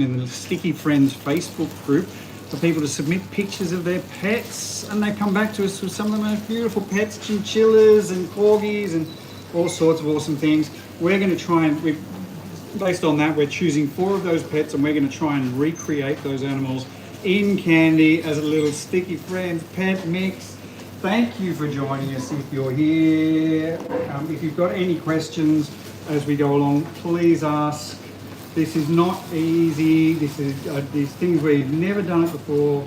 in the Sticky Friends Facebook group for people to submit pictures of their pets, and they come back to us with some of the most beautiful pets, chinchillas and corgis and all sorts of awesome things. We're going to try and, based on that, we're choosing 4 of those pets, and we're going to try and recreate those animals in candy as a little Sticky Friends pet mix. Thank you for joining us if you're here. If you've got any questions as we go along, please ask. This is not easy. This is these things where you've never done it before.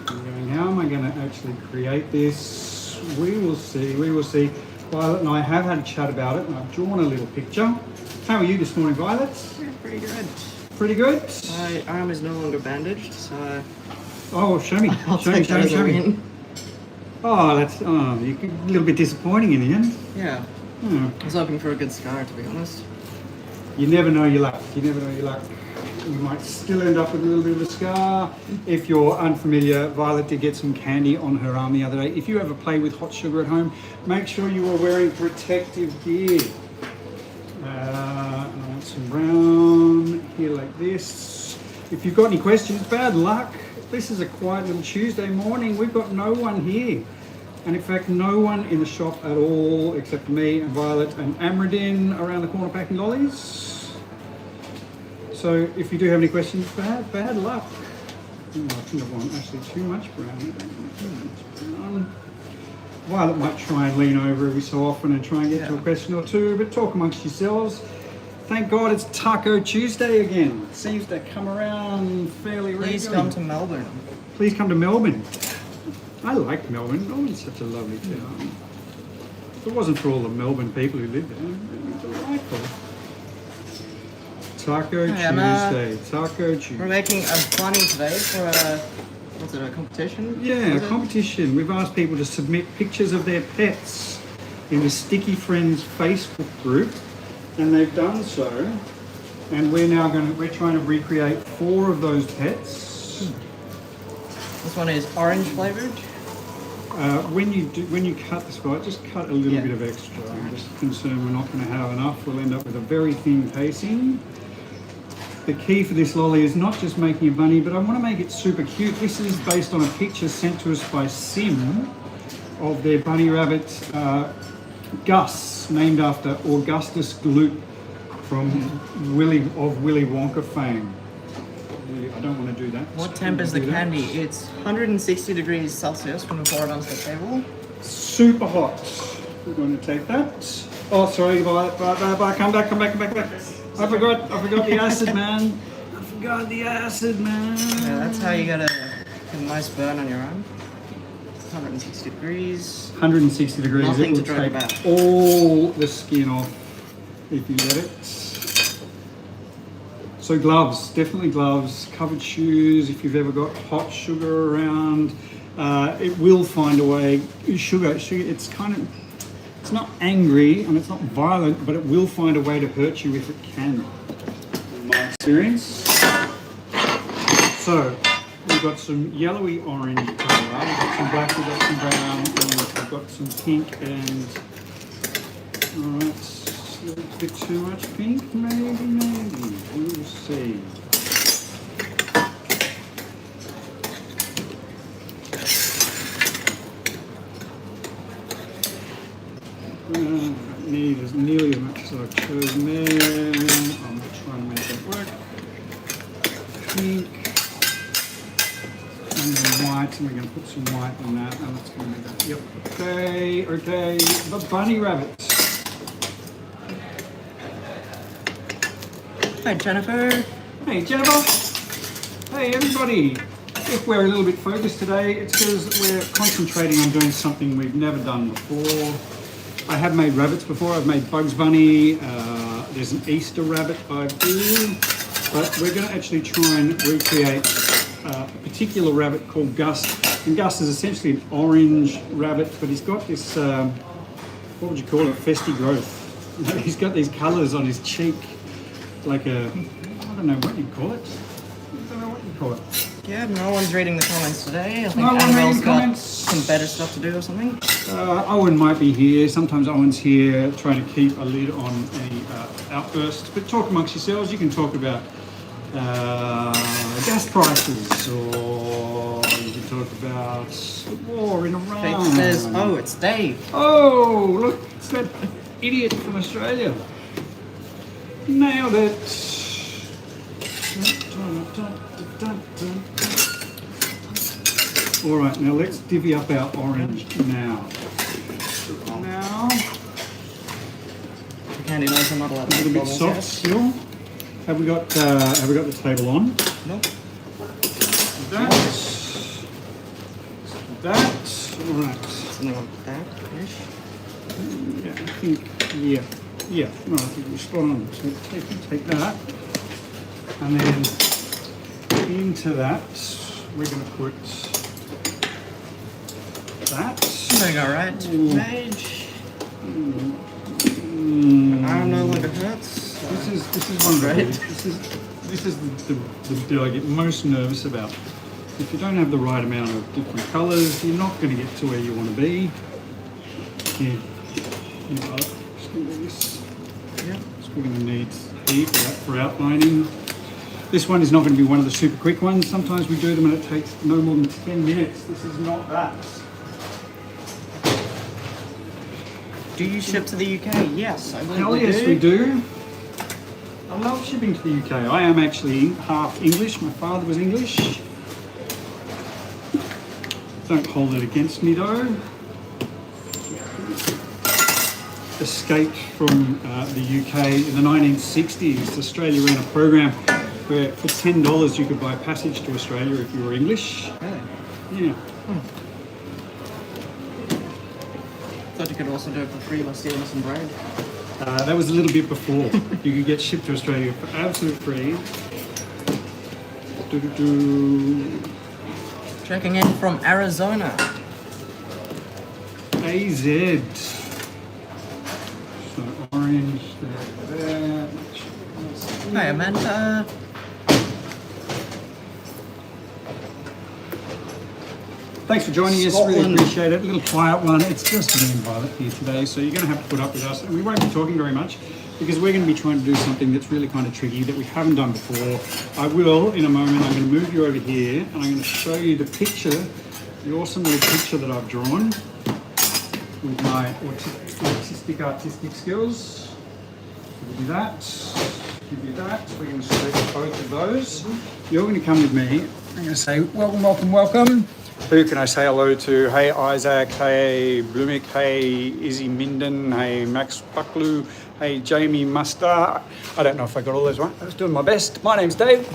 I'm going, how am I going to actually create this? We will see. We will see. Violet and I have had a chat about it, and I've drawn a little picture. How are you this morning, Violet? Yeah, pretty good. Pretty good? My arm is no longer bandaged, so... Oh, show me. Show me. Oh, that's a little bit disappointing in the end. Yeah. I was hoping for a good scar, to be honest. You never know your luck. You never know your luck. You might still end up with a little bit of a scar. If you're unfamiliar, Violet did get some candy on her arm the other day. If you ever play with hot sugar at home, make sure you are wearing protective gear. I want some brown here like this. If you've got any questions, bad luck. This is a quiet little Tuesday morning. We've got no one here. And in fact, no one in the shop at all, except for me and Violet and Amradin around the corner packing lollies. So if you do have any questions, bad luck. Oh, I think I want actually too much brown. Violet might try and lean over every so often and try and get to a question or two, but talk amongst yourselves. Thank God it's Taco Tuesday again. It seems to come around fairly regularly. Please come to Melbourne. Please come to Melbourne. I like Melbourne. Melbourne's such a lovely town. If it wasn't for all the Melbourne people who live there, it would be delightful. Taco Tuesday. Taco Tuesday. We're making a bunny today for what's it, a competition? Yeah, a competition. We've asked people to submit pictures of their pets in the Sticky Friends Facebook group, and they've done so. And we're trying to recreate 4 of those pets. This one is orange flavored. When you cut this, right, just cut a little bit of extra. I'm just concerned we're not going to have enough. We'll end up with a very thin casing. The key for this lolly is not just making a bunny, but I want to make it super cute. This is based on a picture sent to us by Sim of their bunny rabbit, Gus, named after Augustus Gloop from Willy Wonka fame. I don't want to do that. What temp is the candy? It's 160 degrees Celsius when we pour it onto the table. Super hot. We're going to take that. Oh, sorry, bye. Come back. I forgot the acid, man. Yeah, that's how you get a nice burn on your arm. 160 degrees. 160 degrees. Nothing it to will drag take back. all the skin off if you let it. So gloves, definitely gloves, covered shoes. If you've ever got hot sugar around, it will find a way. Sugar, it's not angry and it's not violent, but it will find a way to hurt you if it can, in my experience. So we've got some yellowy orange colour, we've got some black, we've got some brown, and we've got some pink and, all right. A little bit too much pink, maybe. We'll see. Don't need as nearly as much as I've chosen there. I'm trying to make that work. Pink. And then white, and we're going to put some white on that. And that's going to make that. Yep. Okay. The bunny rabbit. Hi, Jennifer. Hey, Jennifer. Hey, everybody. If we're a little bit focused today, it's because we're concentrating on doing something we've never done before. I have made rabbits before. I've made Bugs Bunny. There's an Easter rabbit I do. But we're going to actually try and recreate a particular rabbit called Gus. And Gus is essentially an orange rabbit, but he's got this, what would you call it, festy growth. He's got these colours on his cheek. Like I don't know what you call it. Yeah, no one's reading the comments today. I think No one reading Annabelle's got comments. some better stuff to do or something. Owen might be here. Sometimes Owen's here trying to keep a lid on any outbursts. But talk amongst yourselves. You can talk about gas prices, or you can talk about the war in Iran. Jake says, oh, it's Dave. Oh, look, it's that idiot from Australia. Nailed it. All right, now let's divvy up our orange now. Now, The candy knows I'm not allowed a to little bit bubbles soft yet. still. Have we got the table on? Nope. That. All right. Something like that-ish. Yeah, I think. Yeah. No, I think we're spot on. So take that, and then into that we're going to put that. Doing alright, Ooh. Mage. Mm. Arm no longer hurts. This is one of Right. this is the bit I get most nervous about. If you don't have the right amount of different colours, you're not going to get to where you want to be. Here, you got it. Just going to do this. Yeah. So we're going to need here for that for outlining. This one is not going to be one of the super quick ones. Sometimes we do them and it takes no more than 10 minutes. This is not that. Do you ship to the UK? Yes, I believe Hell we yes, do. we do. I love shipping to the UK. I am actually half English. My father was English. Don't hold it against me though. Escaped from the UK in the 1960s. Australia ran a program where for $10 you could buy passage to Australia if you were English. Really? Yeah. Thought you could also do it for free by stealing some bread. That was a little bit before. You could get shipped to Australia for absolute free. Do-do-do. Checking in from Arizona. AZ. So orange, there. Hi, Amanda. Thanks for joining us. Really Scotland. appreciate it. A little quiet one. It's just me and Violet here today, so you're going to have to put up with us. And we won't be talking very much because we're going to be trying to do something that's really kind of tricky that we haven't done before. I will, in a moment, I'm going to move you over here and I'm going to show you the picture, the awesome little picture that I've drawn with my artistic skills. Give you that. Give you that. We're going to select both of those. You're going to come with me. I'm going to say, welcome, welcome, welcome. Who can I say hello to? Hey Isaac, hey Blumik, hey Izzy Minden, hey Max Bucklew, hey Jamie Muster. I don't know if I got all those right. I was doing my best. My name's Dave.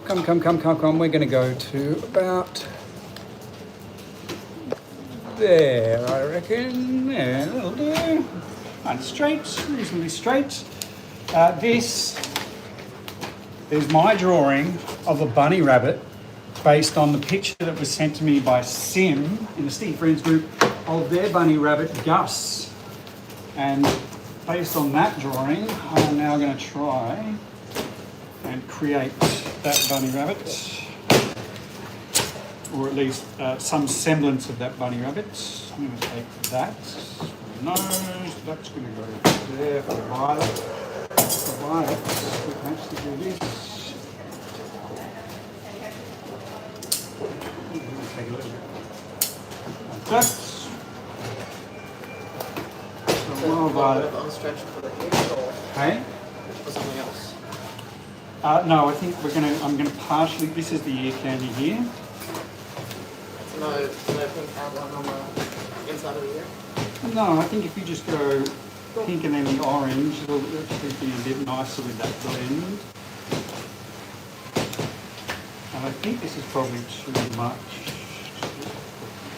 Come. We're going to go to about there, I reckon. Yeah, that'll do. And straight, reasonably straight. This is my drawing of a bunny rabbit based on the picture that was sent to me by Sim in the Steve Friends group of their bunny rabbit Gus. And based on that drawing, I'm now going to try and create that bunny rabbit, or at least some semblance of that bunny rabbit. I'm going to take that nose, that's going to go there for Violet. For Violet, we can actually do this. Take a little bit like that. So while Violet, Stretch for the head or hey? for something else. No, I think I'm gonna partially, this is the ear candy here. No pink outline on the inside of the ear. No, I think if you just go pink and then the orange, it'll actually be a bit nicer with that blend. And I think this is probably too much.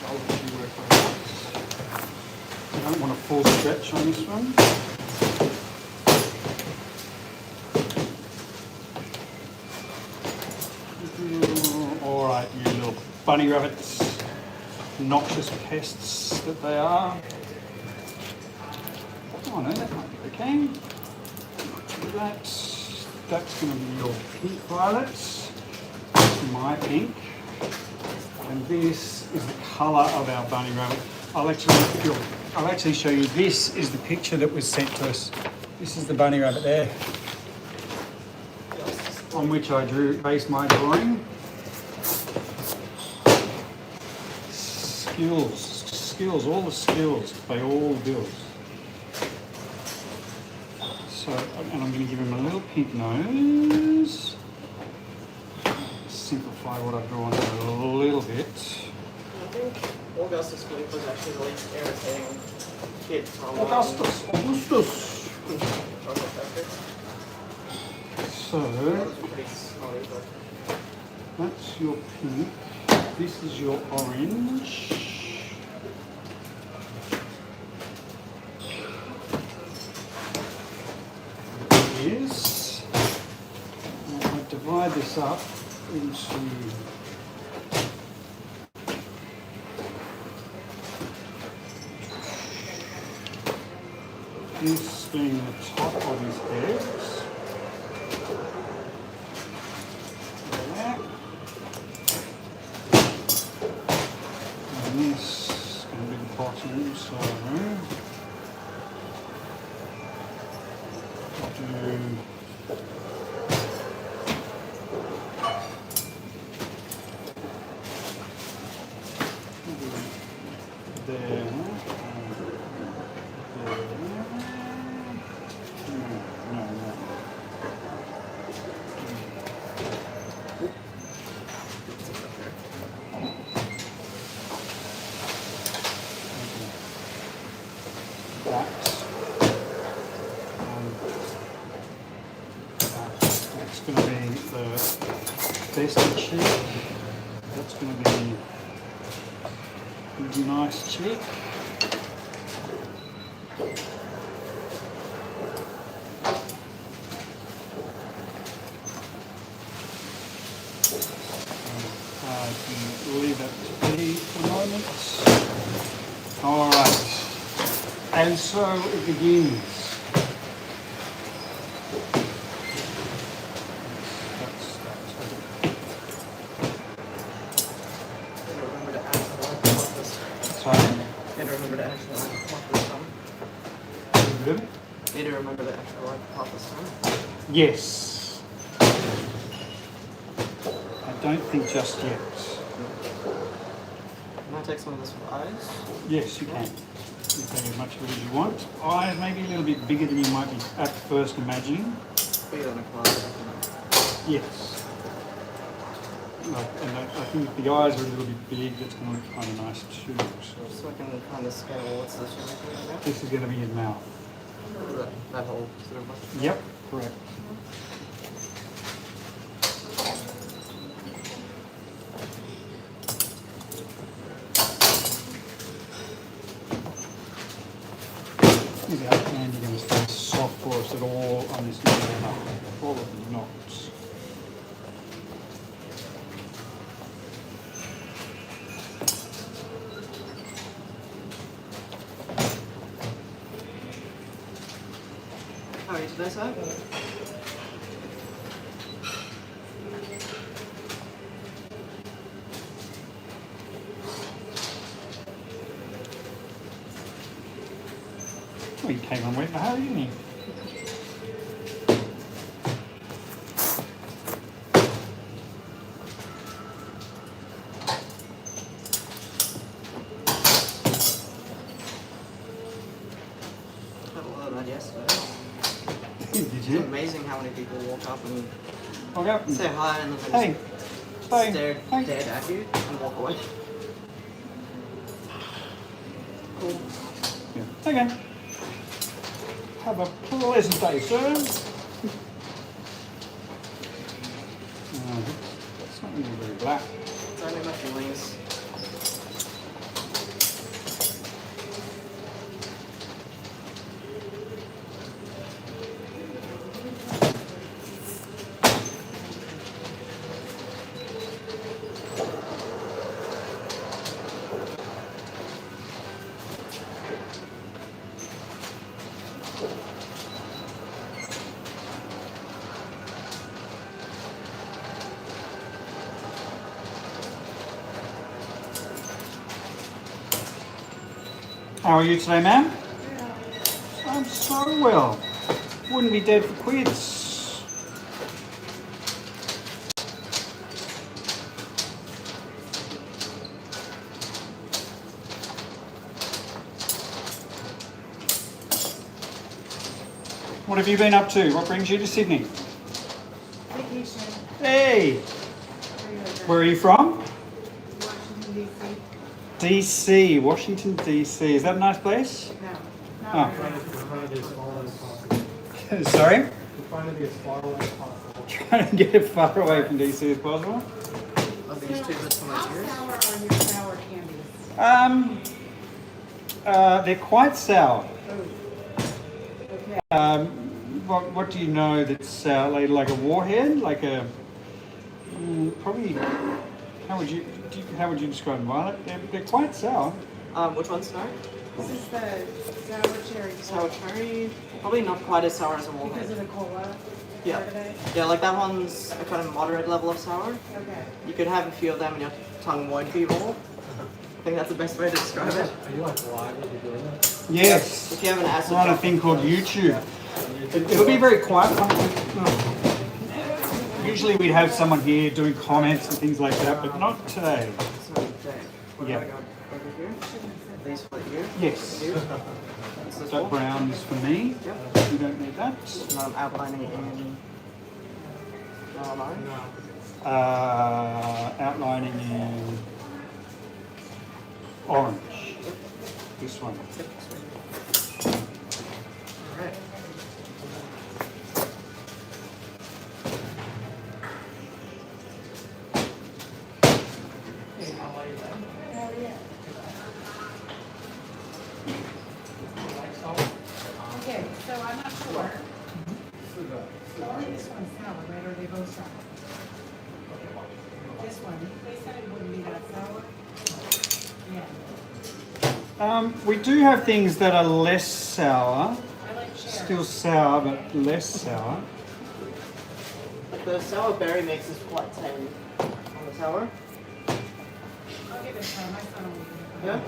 I'll let you work on this. I don't want a full stretch on this one. All right, you little bunny rabbits, noxious pests that they are. Oh no, that might be okay. Do that. That's going to be your pink violets. My pink. And this is the colour of our bunny rabbit. I'll actually show you. This is the picture that was sent to us. This is the bunny rabbit there. on which I based my drawing. Skills, all the skills pay all the bills. So, and I'm going to give him a little pink nose. Simplify what I've drawn a little bit. I think Augustus Gloop was actually the least irritating kid from Augustus. Chocolate Factory. So, That was pretty snotty, but that's your pink. This is your orange. Is I divide this up into this being the top of his head. There. And this is going to be the bottom, so that's going to be the best cheek. That's going to be a really nice cheek. I can leave that to be for a moment. All right, and so it begins. Need to remember the extra life pot this time. Yes. I don't think just yet. Can I take some of this for eyes? Yes, you can. You can take as much of it as you want. Eyes maybe a little bit bigger than you might be at first imagining. Bigger than a cloud. Yes. And I think if the eyes are a little bit big, that's going to look kind of nice too. So I can kind of scale what's this right now? This is going to be his mouth. That whole sort of. Yep, correct. Maybe our hand you're going to stay soft for us at all on this little knot. Probably not. How are you today, sir? Well, he came on wet behaviour, didn't he? Had a lot of that yesterday. Did It's you? amazing how many people walk up and Walk up and say hi and then hey, hey, stare hey. dead at you and walk away. Cool. Yeah. Okay. Have a pleasant day, sir. It's not really very black. It's only my feelings. How are you today, ma'am? I'm so well. Wouldn't be dead for quids. What have you been up to? What brings you to Sydney? Vacation. Hey, where are you from? Washington, D.C. DC, Washington, DC. Is that a nice place? No, Oh. not really. Sorry? We're trying to be as far away as possible. Trying to get as far away from DC as possible. Are these two bits from How my ears? sour are your sour candies? They're quite sour. Okay. What do you know that's sour? Like a warhead? Like a probably. How would you describe them, Violet? They're quite sour. Which one's sour? This is the sour cherry. Sour cherry. Probably not quite as sour as a Because of walnut. the cola. Yeah. part of it? Yeah, like that one's a kind of moderate level of sour. Okay. You could have a few of them and your tongue won't be raw. I think that's the best way to describe it. Are you like live when you're doing it? Yes. If you have an acid We're on a drop- thing called YouTube. It'll be very quiet. Usually we'd have someone here doing comments and things like that, but not today. It's not okay. What Yeah. have I got over here? These for you. Yes. You. That's this That one. brown is for me. Yep. You don't need that. And I'm outlining in line. Outlining in orange. This one. Alright. Okay, so I'm not sure. Only this one's sour, right, or are they both sour? This one, they said it wouldn't be that sour. Yeah, We do have things that are less sour. I like cherry. Still sour, but less sour. Like the sour berry mix is quite tame on the sour. I'll give it a try, my son will. Yeah.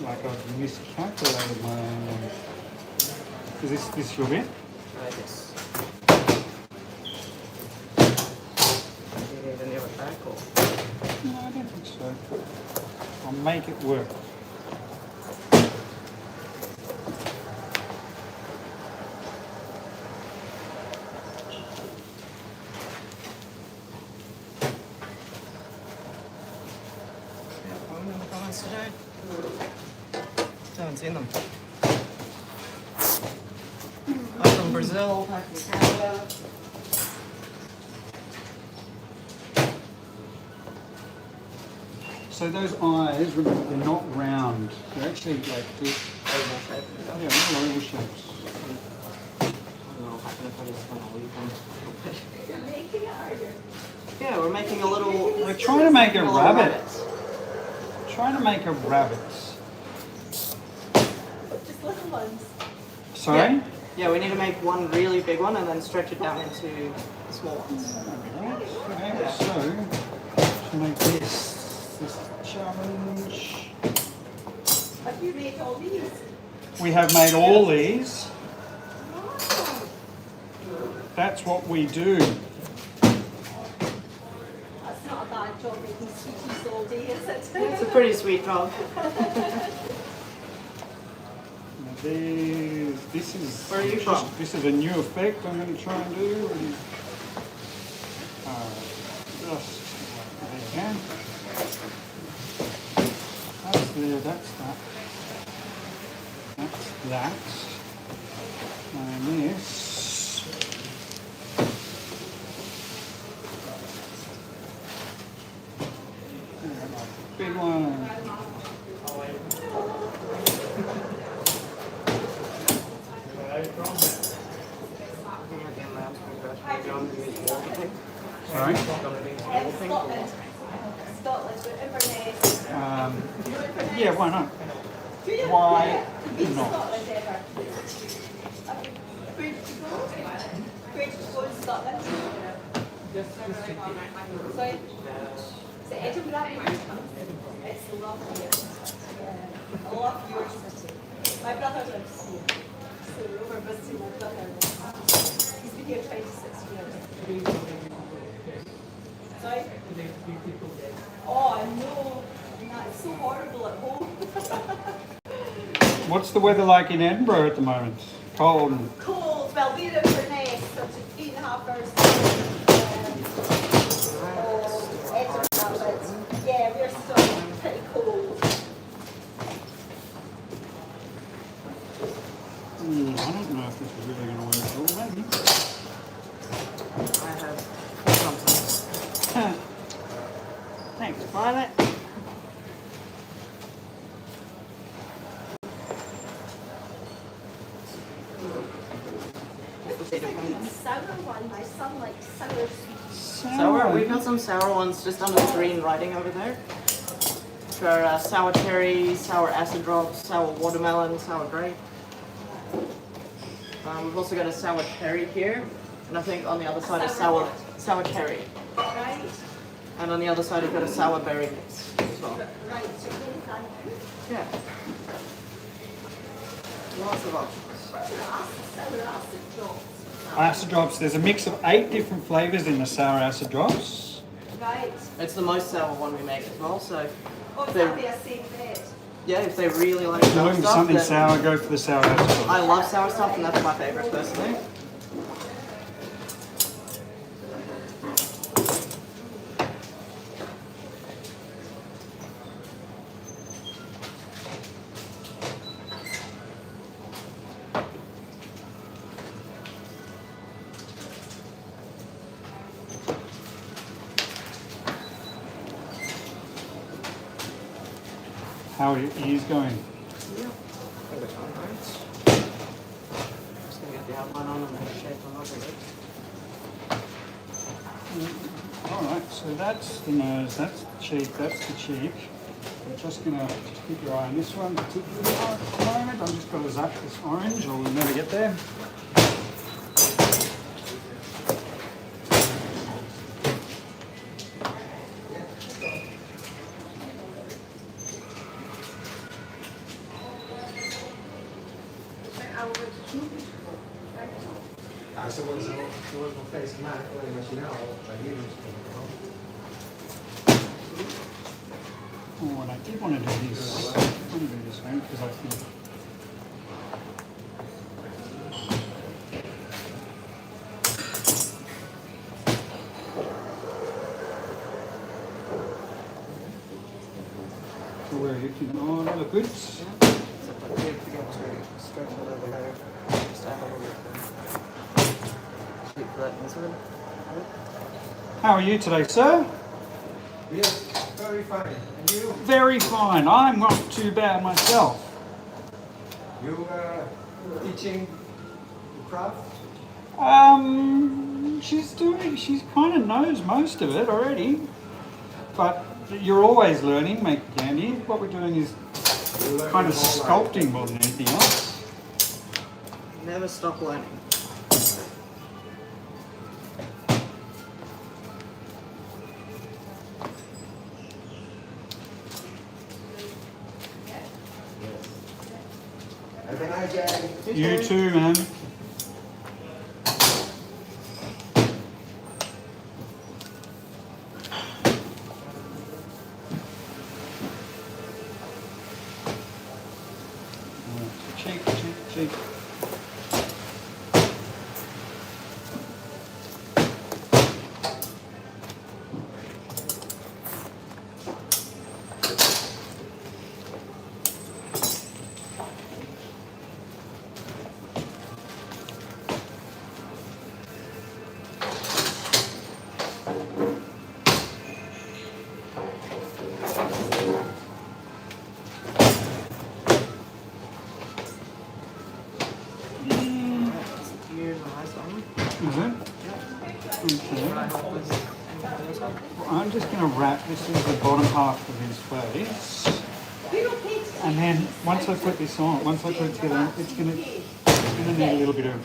Like I've miscalculated my own. Is this your bit? Yes. You need a nail it back or? No, I don't think so. I'll make it work. Any comments today? Haven't seen them. I'm from Brazil, back from Canada. So those eyes, remember, they're not round. They're actually like this. Oval shape. Yeah, little oval shapes. I don't know what happened if I just went all even. You're making it harder. Yeah, we're making a little. We're trying to make a little rabbit. Trying to make a rabbit. Just little ones. Sorry? Yeah. Yeah, we need to make one really big one and then stretch it down into the small ones. Okay, so to make this challenge, Have you made all these? we have made all these. Wow. That's what we do. That's not a bad job making sweeties all day, is it? It's a pretty sweet job. This is Where are you from? This is a new effect I'm going to try and do. Just there you go. That's there. That's that. That's that. And this. Big one. Sorry? Scotland. Scotland, with Inverness. Yeah, why not? Why Been not? Scotland ever? Where did you go? Where did you go in Scotland? Sorry? Is it Edinburgh? It's lovely here. Yeah. I love your city. My brother lives here. So we're over visiting my brother. He's been here 26 years. Sorry? Oh, I know. It's so horrible at home. What's the weather like in Edinburgh at the moment? Cold. Cold. Well, we're in Inverness, so it's 3.5 hours. Edinburgh, but yeah, we're still pretty cold. I don't know if this is really going to work at all. Maybe. I have something. Thanks, Violet. Sour one. My son likes sour sweet. Sour. We've got some sour ones just under the green writing over there. Which are sour cherry, sour acid drops, sour watermelon, sour grape. We've also got a sour cherry here, and I think on the other side is sour cherry. Right. And on the other side we've got a sour berry mix as well. Right. So really thank you. Yeah. Lots of options. Sour acid drops. Acid drops. There's a mix of 8 different flavours in the sour acid drops. Right. It's the most sour one we make as well, so Oh, They- that'd be a safe bet. yeah, if they really like If you're sour looking for stuff, something then sour, go for the sour acid drops. I love sour stuff and that's my favourite personally. How are your ears going? Yeah. Just gonna get the outline on and then shape them up a bit. Alright, so that's the nose, that's the cheek, that's the cheek. I'm just going to keep your eye on this one particularly at the moment. I'm just going to zap this orange or we'll never get there. Se vuoi fare settimane, come immaginavo, io non so. Oh, and I did want to do this. I want to do this one because I think. So where are you? Oh, they look good. Except I did forget to stretch it over there. Just add a little bit of shape for that inside. How are you today, sir? Yes, very fine. And you? Very fine. I'm not too bad myself. You teaching the craft? She's kind of knows most of it already. But you're always learning, make candy. What we're doing is kind of sculpting more than anything else. Never stop learning. Have a nice day. You too, man. Cheek, cheek, cheek. Here's a nice one. Is it? Okay. Well, I'm just going to wrap. This is the bottom half of his face. And then once I put this on, once I put it together, it's gonna need a little bit of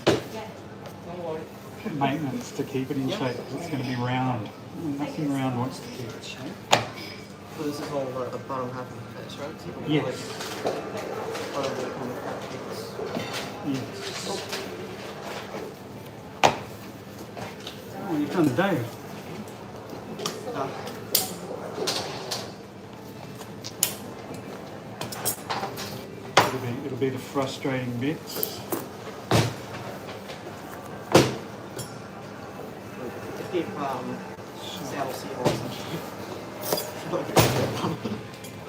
maintenance to keep it in shape. It's going to be round. Nothing round wants to keep its shape. So this is all the bottom half of the face, right? So Yes. Yes. Oh, you've done the day. It'll be the frustrating bits. Keep Seattle Seahawks and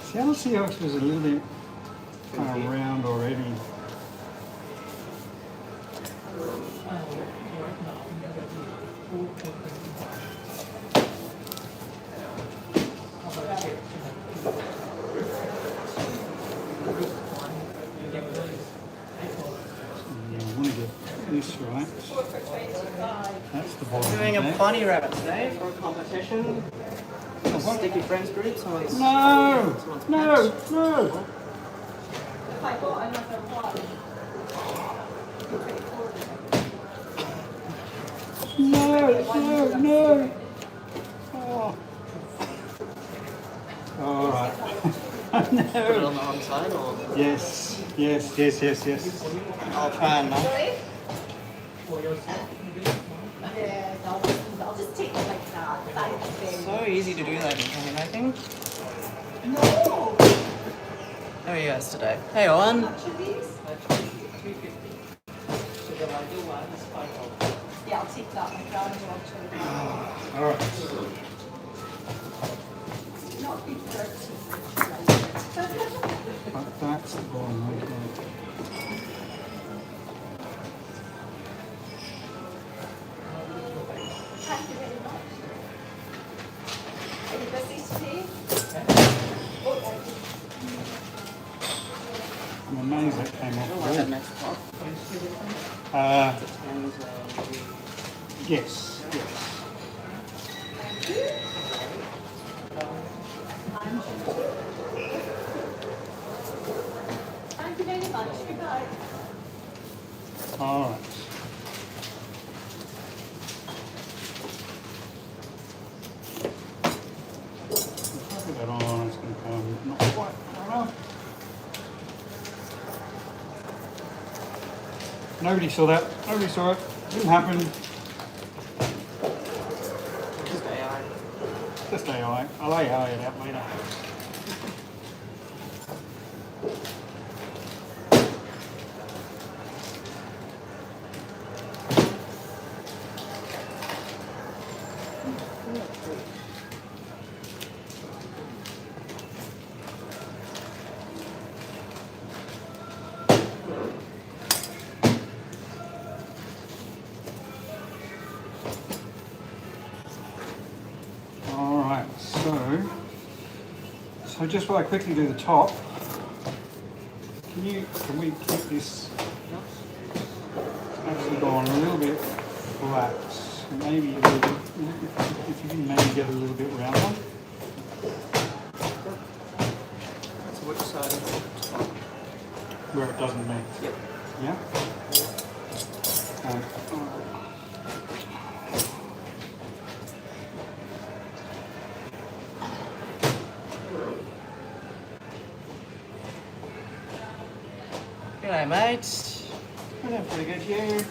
Seattle Seahawks was a little bit round already. This right. That's the bottom. doing a bunny rabbit today for a competition. A sticky friends group. Someone's No! No! No! If I got another one. No! Oh. All right. Put it No. on the wrong side, or Yes. I'll try and not. Yeah, I'll just take it like that. Thank you. So easy to do that in pain, I think. No! How are you guys today? Hey, Owen. How much are these? Yeah, I'll take that. My crown is on All right. not be dirty. But that's the bottom. Okay. Thank you very much. Are you busy today? Oh, thank you. I'm amazed that came off That good. next part. And Yes. Thank you very much. Goodbye. All right. Put that on. It's going to come not quite far enough. Nobody saw that. Nobody saw it. Didn't happen. just AI. Just AI. I'll AI it out later. All right. So just while I quickly do the top, can we keep this actually going a little bit flat? Maybe a little bit, if you can maybe get a little bit rounder. So which side of the top? Where it doesn't meet. Yep. Yeah? G'day, mate. We're doing pretty good here.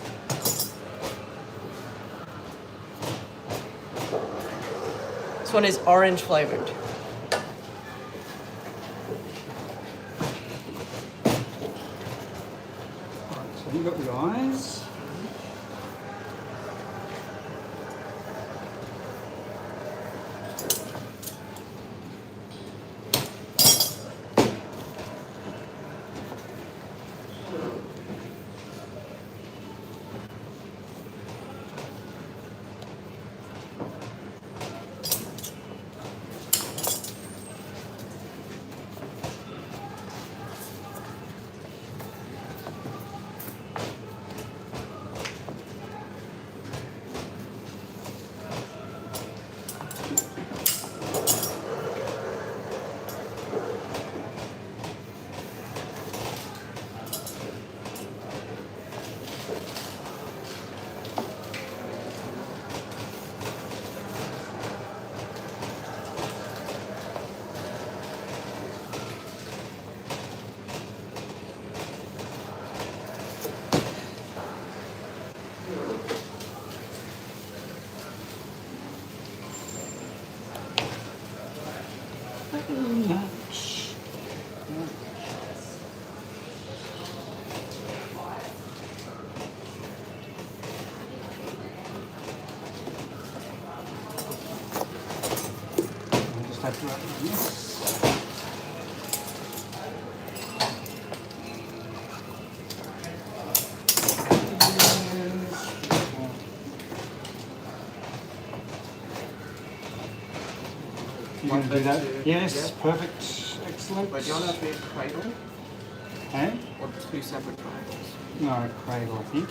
This one is orange flavored. So you've got the eyes. have to wrap it on this. You can do that? Yes, perfect. Excellent. But do you want to be a cradle Hey? or two separate triangles? No, cradle, I think.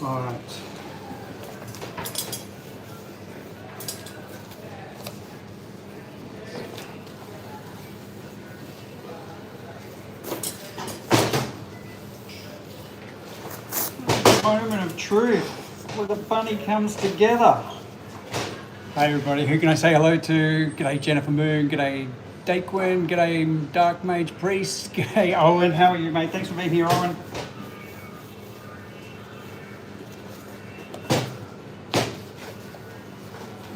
All right. Moment of truth where the bunny comes together. Hey everybody, who can I say hello to? G'day Jennifer Moon, g'day Daquin, g'day Dark Mage Priest, g'day Owen, how are you mate? Thanks for being here, Owen.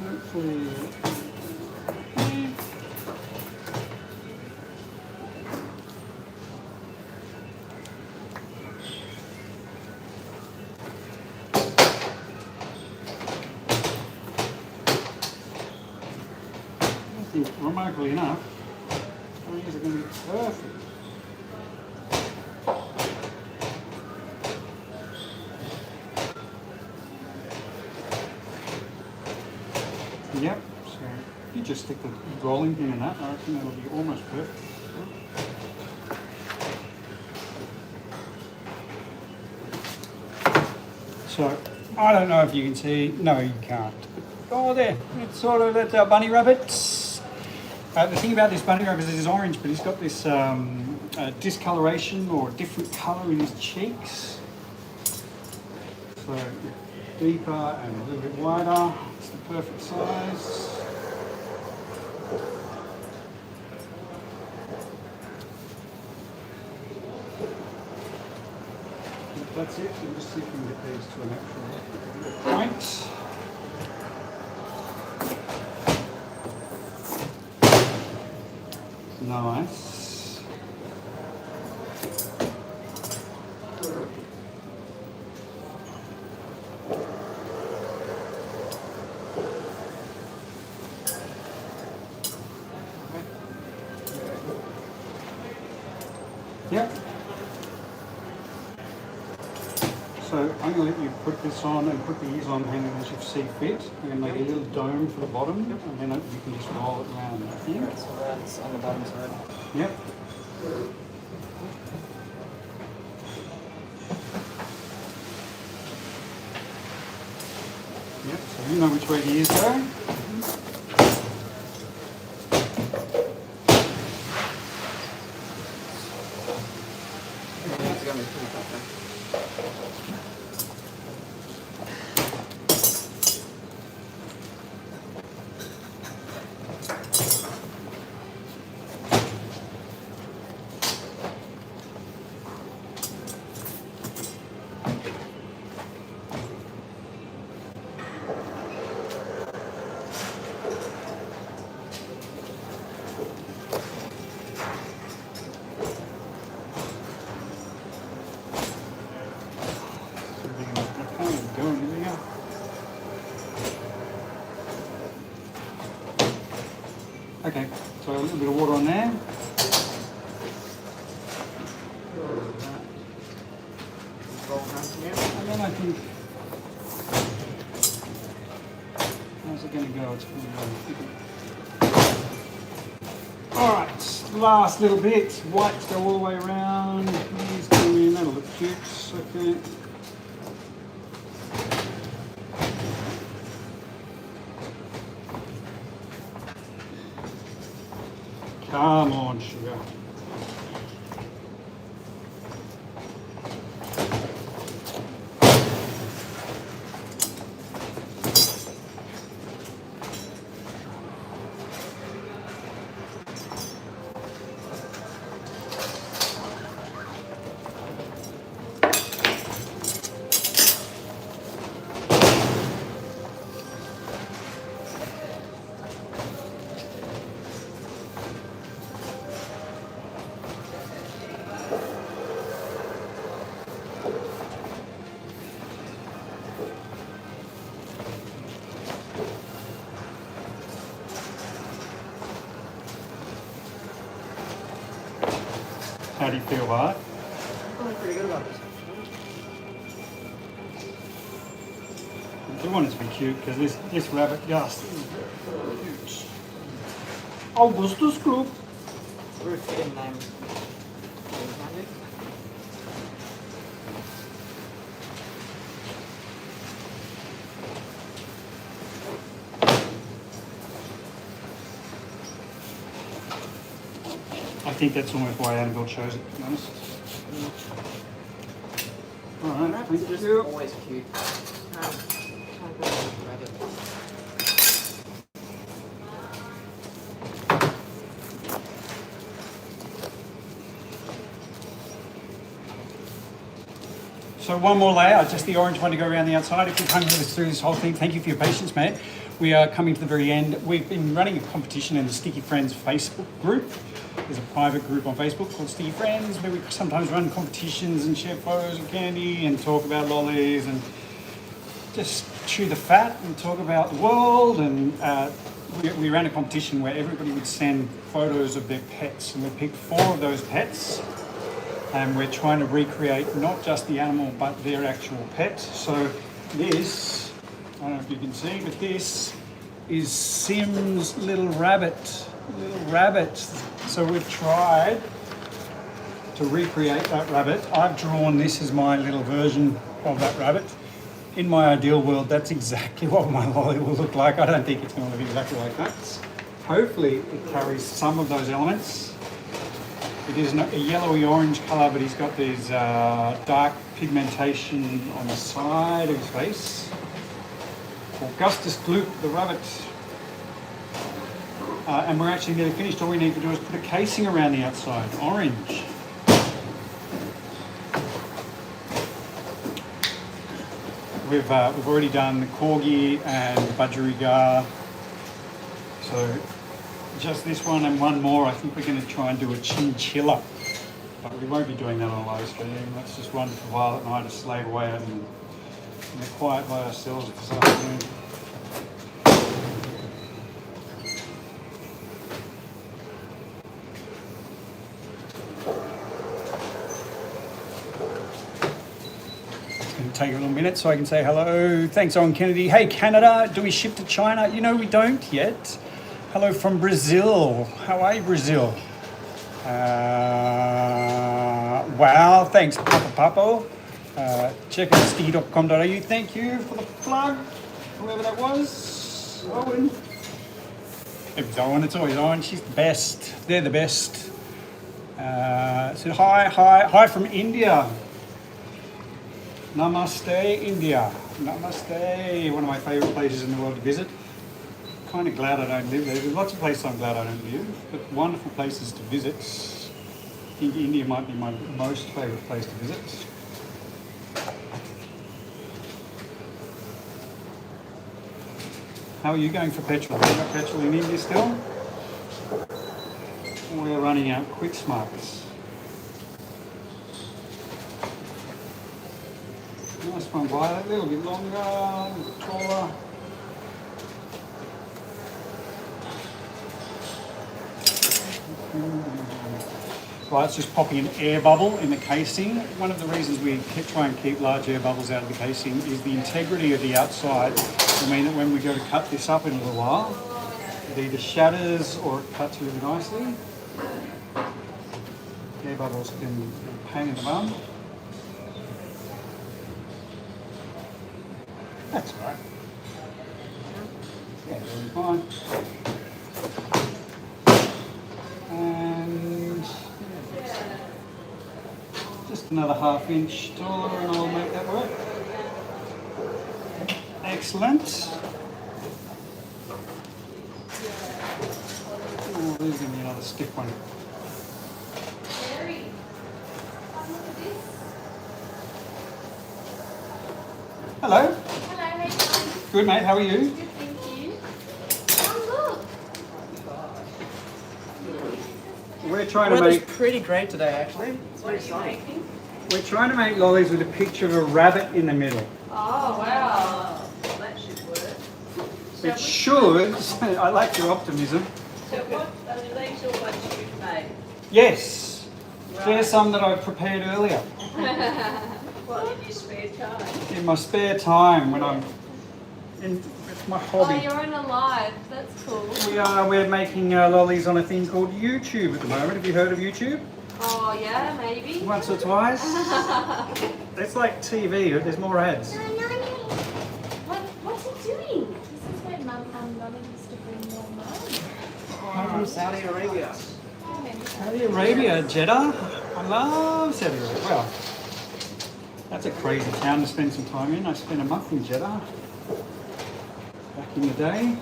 Hopefully. I think, remarkably enough, these are going to be perfect. Yep, so if you just stick the rolling pin in that, I reckon that'll be almost perfect. So, I don't know if you can see, no you can't. Oh there, it's sort of that's our bunny rabbit. The thing about this bunny rabbit is he's orange, but he's got this discoloration or different colour in his cheeks. So deeper and a little bit wider, it's the perfect size. That's it, we'll just see if we can get these to an actual point. Nice. Yep. So I'm going to let you put this on and put the ears on hanging as you see fit. I'm going to make a little dome for the bottom and then you can just roll it around the thing. So that's on the bottom side. Yep. Yep, so you know which way the ears go. It's going to be pretty tough. Okay, so a little bit of water on there. And then I think, how's it going to go? It's going to go. All right. last little bit. Whites go all the way around. These come in, that'll look cute. Okay. Come on, sugar. How do you feel about it? I'm feeling pretty good about this. I do want it to be cute because this rabbit just is very huge. Augustus Group. Very fitting name. Handy. I think that's almost why Annabelle chose it, to be honest. All right, Rabbits thank are just you. always cute. Can't go wrong with rabbit. So one more layer, just the orange one to go around the outside. If you've hung with us through this whole thing, thank you for your patience, mate. We are coming to the very end. We've been running a competition in the Sticky Friends Facebook group. There's a private group on Facebook called Sticky Friends where we sometimes run competitions and share photos of candy and talk about lollies and just chew the fat and talk about the world. And we ran a competition where everybody would send photos of their pets, and we picked 4 of those pets. And we're trying to recreate not just the animal but their actual pet. So this, I don't know if you can see, but this is Sim's little rabbit. So we've tried to recreate that rabbit. I've drawn this as my little version of that rabbit. In my ideal world, that's exactly what my lolly will look like. I don't think it's going to look exactly like that. Hopefully it carries some of those elements. It is a yellowy orange colour, but he's got these dark pigmentation on the side of his face. Augustus Gloop, the rabbit. And we're actually nearly finished. All we need to do is put a casing around the outside, orange. We've already done the corgi and budgerigar. So just this one and one more. I think we're going to try and do a chinchilla, but we won't be doing that on a live stream. That's just one for Violet and I to slave away at in the quiet by ourselves this afternoon. It's going to take a little minute so I can say hello. Thanks, Owen Kennedy. Hey, Canada, do we ship to China? You know, we don't yet. Hello from Brazil. How are you, Brazil? Wow, thanks, Papa Papo. Check out sticky.com.au. Thank you for the plug, whoever that was. Owen. It was Owen, it's always Owen. She's the best. They're the best. So hi from India. Namaste, India. Namaste. One of my favourite places in the world to visit. Kind of glad I don't live there. There's lots of places I'm glad I don't live, but wonderful places to visit. I think India might be my most favourite place to visit. How are you going for petrol? Have you got petrol in India still? We're running out quick smarts. Nice one, Violet. A little bit longer, a little bit taller. Right, it's just popping an air bubble in the casing. One of the reasons we try and keep large air bubbles out of the casing is the integrity of the outside. I mean that when we go to cut this up in a little while, it either shatters or it cuts really nicely. air bubbles can be a pain in the bum. That's all right. Yeah, really fine. And just another 1/2 inch taller and I'll make that work. Excellent. Oh, there's going to be another stiff one. Hello. Hello, how are you doing? Good, mate. How are you? Good, thank you. Oh, We're trying to Weather's make pretty great today, actually. It's very sunny. we're trying to make lollies with a picture of a rabbit in the middle. look. Oh, wow. That should work. It should. I like your optimism. So what are these all ones you've made? Yes. There's some that I've prepared earlier What, in your spare time? in my spare time when I'm in. It's my Oh, hobby. you're on a live. That's cool. We're making lollies on a thing called YouTube at the moment. Have you heard of YouTube? Oh, yeah, maybe. Once or twice. It's like TV. There's more ads. What's he doing? This is where Mum used to bring more mum. I'm from Saudi Arabia. Saudi Arabia, Jeddah. I love Saudi Arabia. Well, that's a crazy town to spend some time in. I spent a month in Jeddah back in the day.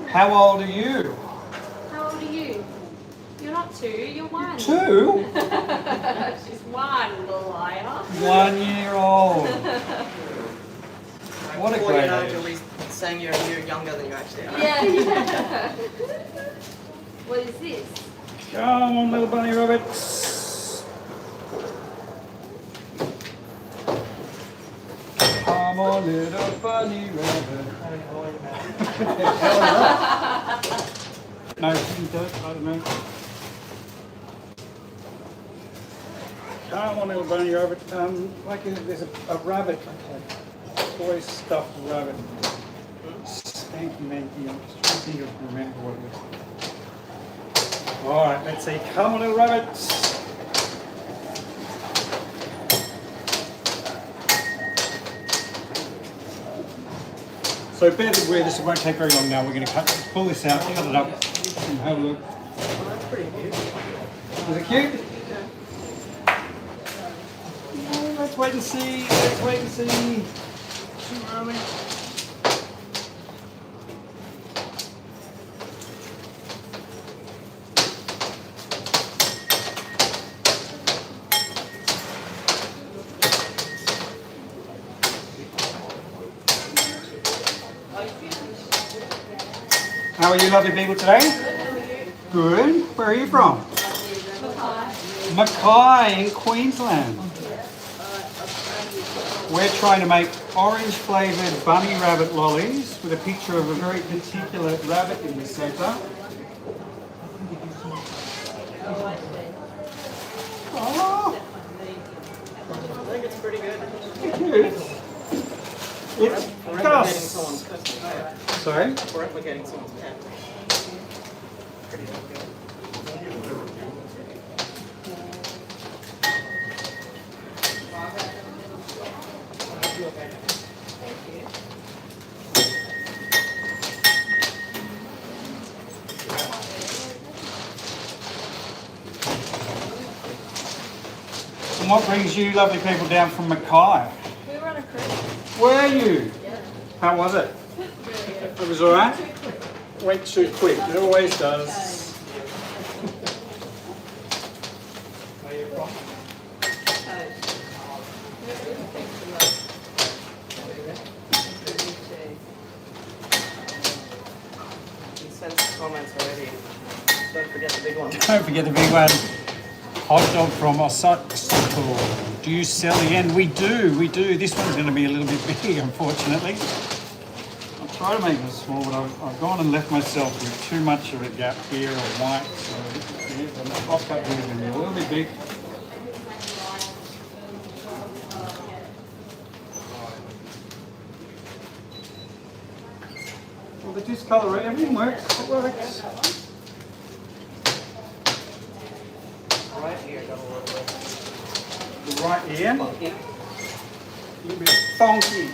How old are you? How old are you? You're not 2, you're 1. 2? She's 1, little liar. 1 year old. What a Before great you know, age. you'll be saying you're a year younger than you actually are. Yeah. What is this? Come on, little bunny rabbits. Come on, little bunny rabbit. No, you don't. I don't know. Come on, little bunny rabbit. There's a rabbit, a toy stuffed rabbit. Stanky manky. I'm just trying to think of remember what it was. All right, let's see. Come on, little rabbits. So bear with this. It won't take very long now. We're going to pull this out, cut it up, and have a look. Well, that's pretty cute. Is it cute? Oh, let's wait and see. Let's wait and see. Too early. How are you lovely people today? Good. Where are you from? Mackay in Queensland. We're trying to make orange flavoured bunny rabbit lollies with a picture of a very particular rabbit in the centre. Oh, I think it's pretty good. it's For replicating Gus. someone's custom. Sorry? For replicating someone's cat. Pretty good. And what brings you lovely people down from Mackay? We were on a cruise. Were you? How was it? It was alright? Went too quick, it always does. Where are you from? He sent some comments already. Don't forget the big one. Don't forget the big one. Hot dog from Osaka. Do you sell again? We do. This one's going to be a little bit big, unfortunately. I'll try to make it small, but I've gone and left myself with too much of a gap here or white. So the top cut here is going to be a little bit big. Well, the discolor, everything works. It works. Right here. Funky. A little bit funky.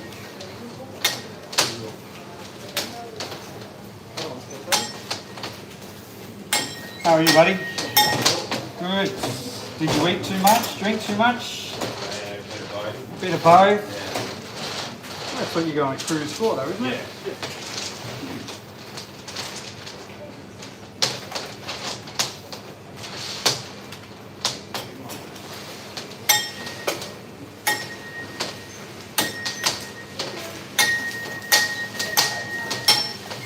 How are you, buddy? Good. Did you eat too much? Drink too much? A bit of both. That's what you go on a cruise for, though, isn't it?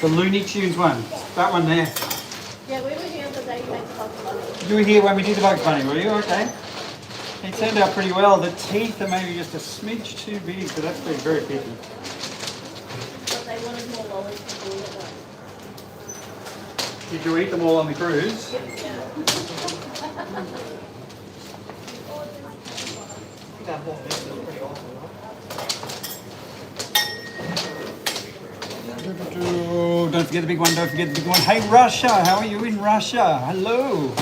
The Looney Tunes one. That one there. Yeah, we were here the day you made the Bugs Bunny. You were here when we did the Bugs Bunny, were you? Okay. It turned out pretty well. The teeth are maybe just a smidge too big, but that's been very picky. But they wanted more lollies before we went. Did you eat them all on the cruise? That whole mix is pretty awesome, right? Don't forget the big one, don't forget the big one. Hey Russia, how are you in Russia? Hello.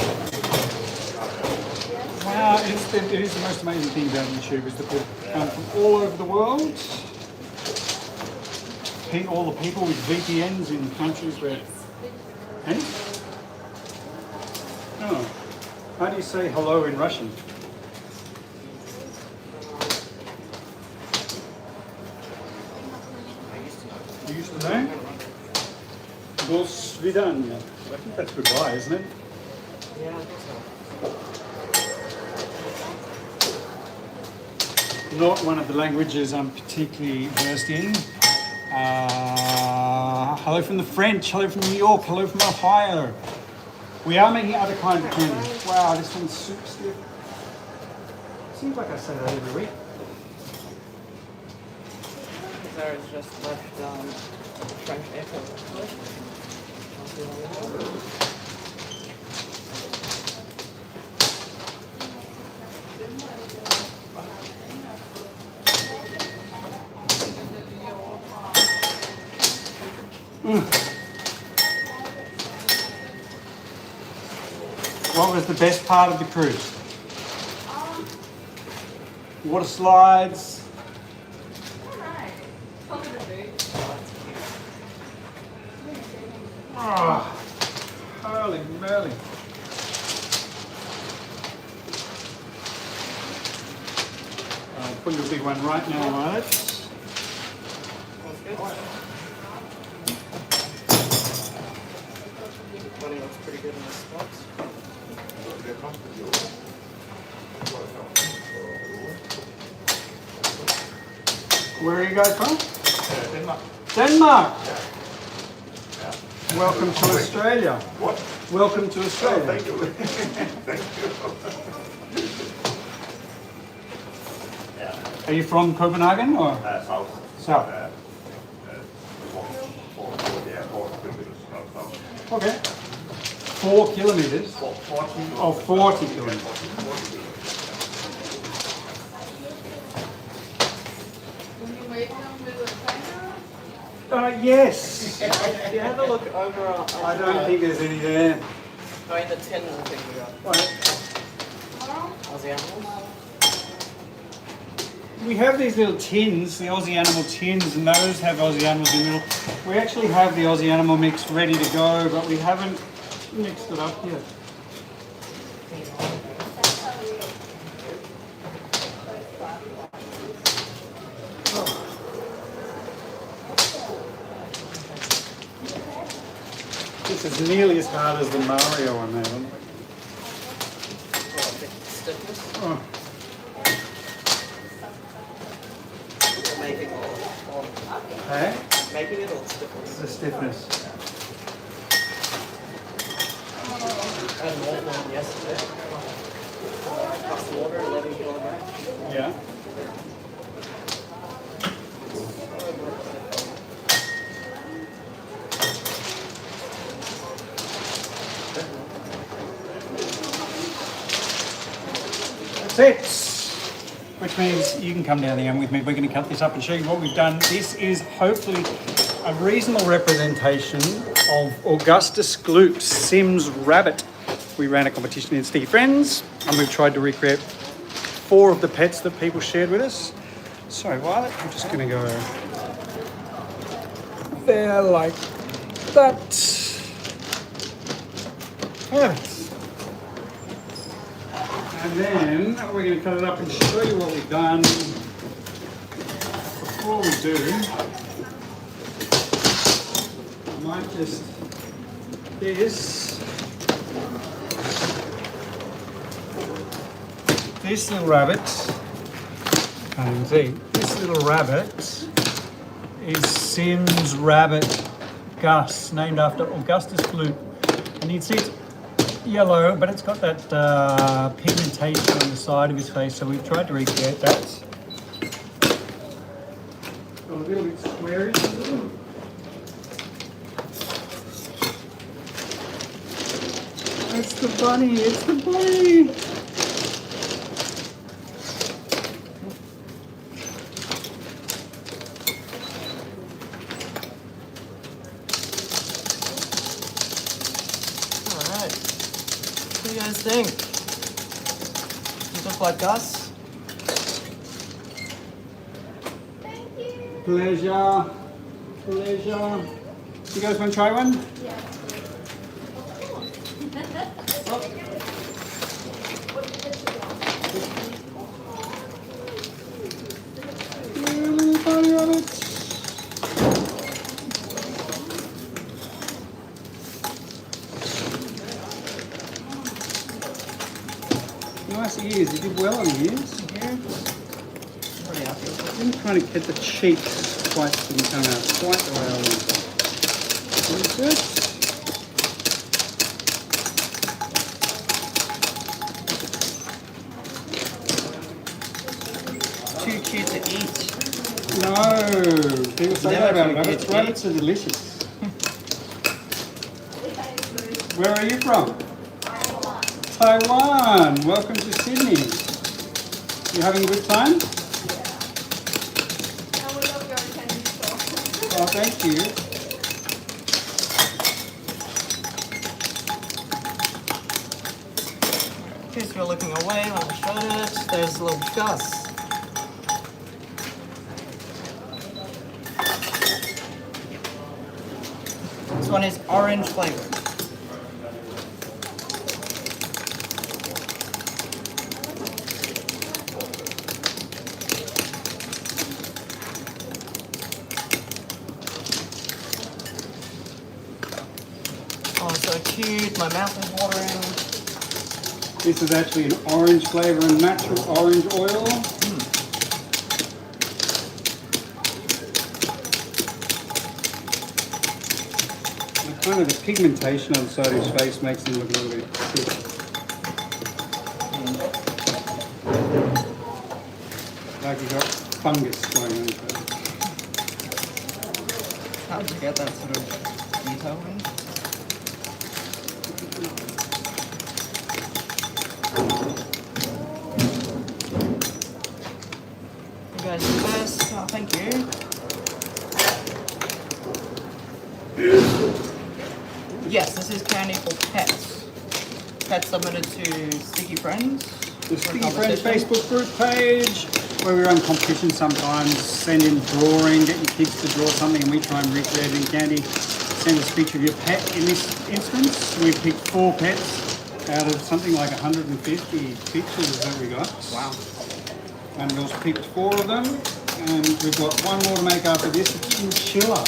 Wow, it is the most amazing thing about YouTube is that people come from all over the world. All the people with VPNs in countries where... Hey? Oh. How do you say hello in Russian? You used to know? До свидания. I think that's goodbye, isn't it? Yeah, I think so. Not one of the languages I'm particularly versed in. Hello from the French, hello from New York, hello from Ohio. We are making other kinds of candy. Wow, this one's super stiff. Seems like I say that every week. There is just left French apple. What was the best part of the cruise? Water slides. Oh, holy moly. I'll put you a big one right now, right? That's good. Bunny looks pretty good in this box. Where are you guys from? Denmark. Denmark. Welcome to Australia. What? Welcome to Oh, Australia. thank you. Thank you. Are you from Copenhagen or South. south? 4 kilometers south. Okay. 4 kilometers. 40. Oh, 40 kilometers. Yes. If you have a look over I don't think there's any there. in the tin, I think we got Aussie animals. We have these little tins, the Aussie animal tins, and those have Aussie animals in the middle. We actually have the Aussie animal mix ready to go, but we haven't mixed it up yet. This is nearly as hard as the Mario one there, isn't it? Stiffness. Oh. Making it all. Hey? Making it all stiffness. The stiffness. And more than yesterday. Plus water, 11 kilograms. Yeah. That's it. Which means you can come down the end with me. We're going to cut this up and show you what we've done. This is hopefully a reasonable representation of Augustus Gloop's Sims Rabbit. We ran a competition in Sticky Friends and we've tried to recreate 4 of the pets that people shared with us. Sorry, Violet, I'm just going to go there like that. Perfect. And then we're going to cut it up and show you what we've done. Before we do, I might just this little rabbit, can't even see, this little rabbit is Sim's rabbit Gus, named after Augustus Gloop. And you can see it's yellow, but it's got that pigmentation on the side of his face, so we've tried to recreate that. Got a little bit squarish. It's the bunny, it's the bunny! Alright. What do you guys think? You look like Gus? Thank you. Pleasure. Pleasure. You guys want to try one? Yeah. Little bunny rabbit. Nice ears. You did well on the ears. Here? Pretty happy with it. Didn't kind of get the cheeks quite, didn't come out quite the way I wanted. Very good. Too cute to eat. No, people say Never that about too rabbits. good to Rabbits are delicious. Where are you from? Taiwan. Welcome to Sydney. You having a good time? Oh, thank you. In case you're looking away when I showed it, there's little Gus. This one is orange flavored. Oh, so cute. My mouth is watering. This is actually an orange flavour and natural orange oil. The kind of the pigmentation on the side of his face makes him look a little bit sick. Like he got fungus going on his face. How did you get that sort of detail in? You guys are the best. Oh, thank you. Yes, this is candy for pets. Pets submitted to Sticky Friends. The for Sticky Friends competition. Facebook group page, where we run competitions sometimes, send in drawing, get your kids to draw something and we try and recreate it in candy. Send us a picture of your pet. In this instance, we picked 4 pets out of something like 150 pictures that we got. Wow. And we also picked 4 of them, and we've got 1 more to make after this, a chinchilla.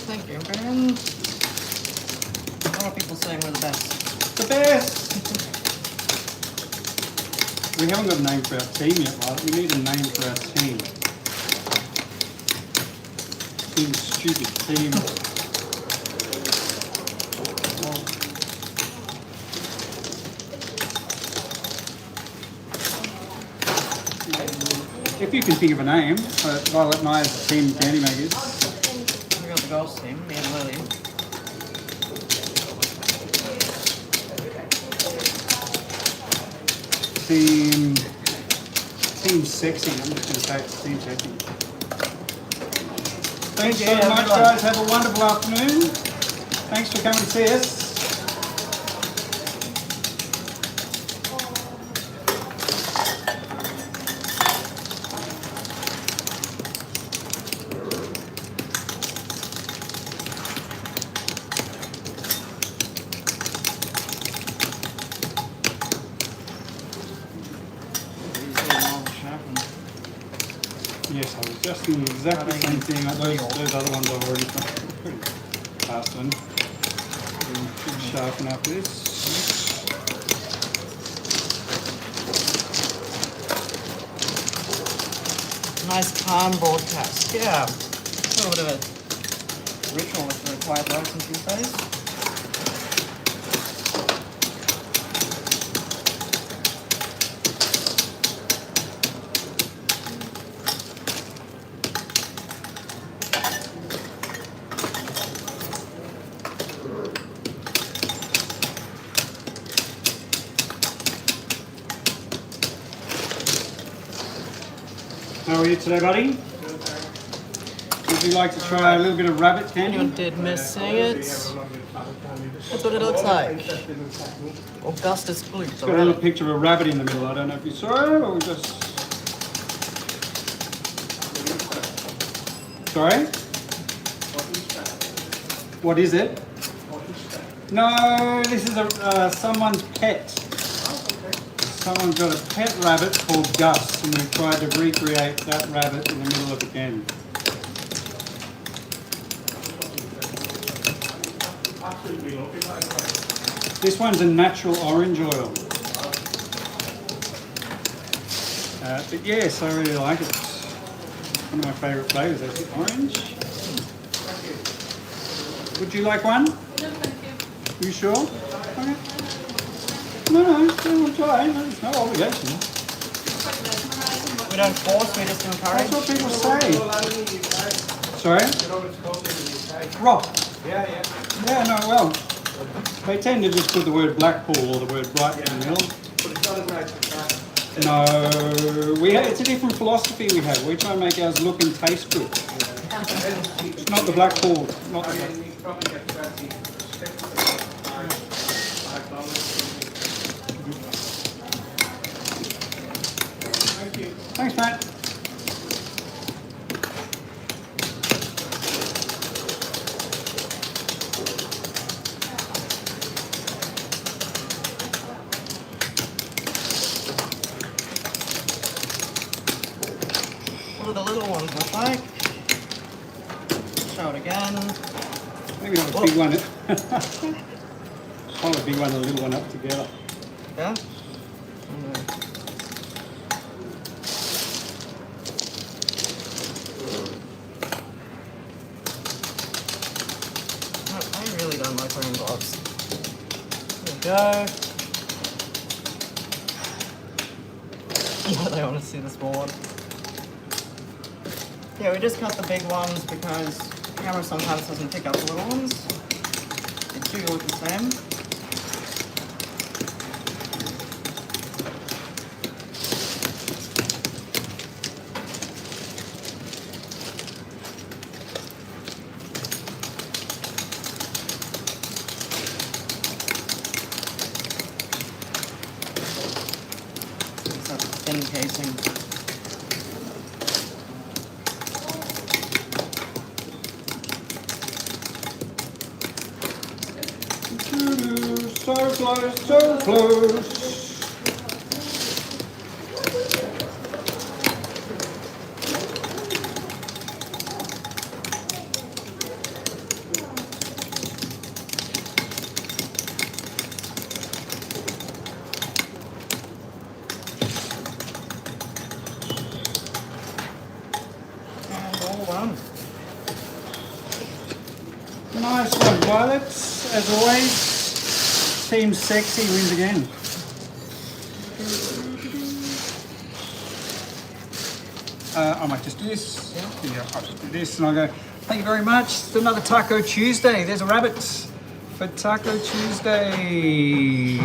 Thank you, Ben. A lot of people saying we're the best. The best! We haven't got a name for our team yet, right? We need a name for our team. Team stupid team. If you can think of a name, Violet and I as Team Candy Makers. We got the girls team, me and Lily. Team Sexy. I'm just going to say it's Team Sexy. Thanks you. so Have a much, good one. guys. Have a wonderful afternoon. Thanks for coming to see us. Yes, I was just doing exactly the same thing. Those other ones I've already pretty fast on. Sharpen up this. Nice calm broadcast. Yeah. A little bit of a ritual with the quiet lights and Tuesdays. How are you today, buddy? Would you like to try a little bit of rabbit candy? Anyone did miss seeing it? That's what it looks like. Augustus Gloop. It's got a little picture of a rabbit in the middle. I don't know if you saw it or just... Sorry? What is it? No, this is someone's pet. Someone's got a pet rabbit called Gus, and we've tried to recreate that rabbit in the middle of the candy. This one's a natural orange oil. But yes, I really like it. One of my favourite flavours, actually. Orange. Would you like one? No, thank you. You sure? Okay. No, we'll try. There's no obligation. We don't force, we just encourage. That's what people say. Sorry? Rock. Yeah, no, well, they tend to just put the word Blackpool or the word Bright in the middle. No, it's a different philosophy we have. We try and make ours look and taste good. It's not the Blackpool. Not the Thanks, Matt. What do the little ones look like? Show it again. Maybe not a big one. Hold a big one and a little one up together. Yeah? I really don't like wearing gloves. There we go. Yeah, they want to see the small one. Yeah, we just cut the big ones because the camera sometimes doesn't pick up the little ones. They do look the same. It's a thin casing. So close, so close. And all done. Nice one, Violets. As always, Team Sexy wins again. I might just do this. Yeah, I'll just do this and I'll go, thank you very much. It's another Taco Tuesday. There's a rabbit for Taco Tuesday.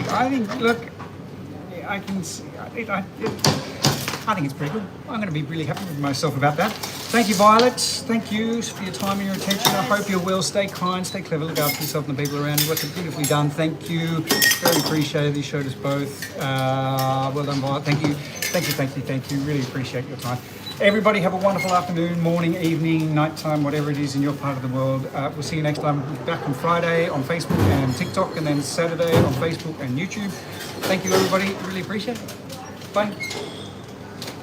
I I can see, I think it's pretty good. I'm going to be really happy with myself about that. Thank you, Violet. Thank you for your time and your attention. I hope you're well. Stay kind, stay clever, look after yourself and the people around you. What's beautifully done. Thank you. Very appreciated. You showed us both. Well done, Violet. Thank you. Thank you, thank you, thank you. Really appreciate your time. Everybody have a wonderful afternoon, morning, evening, nighttime, whatever it is in your part of the world. We'll see you next time. We'll be back on Friday on Facebook and TikTok, and then Saturday on Facebook and YouTube. Thank you, everybody. Really appreciate it. Bye.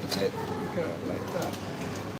That's it. Go like that.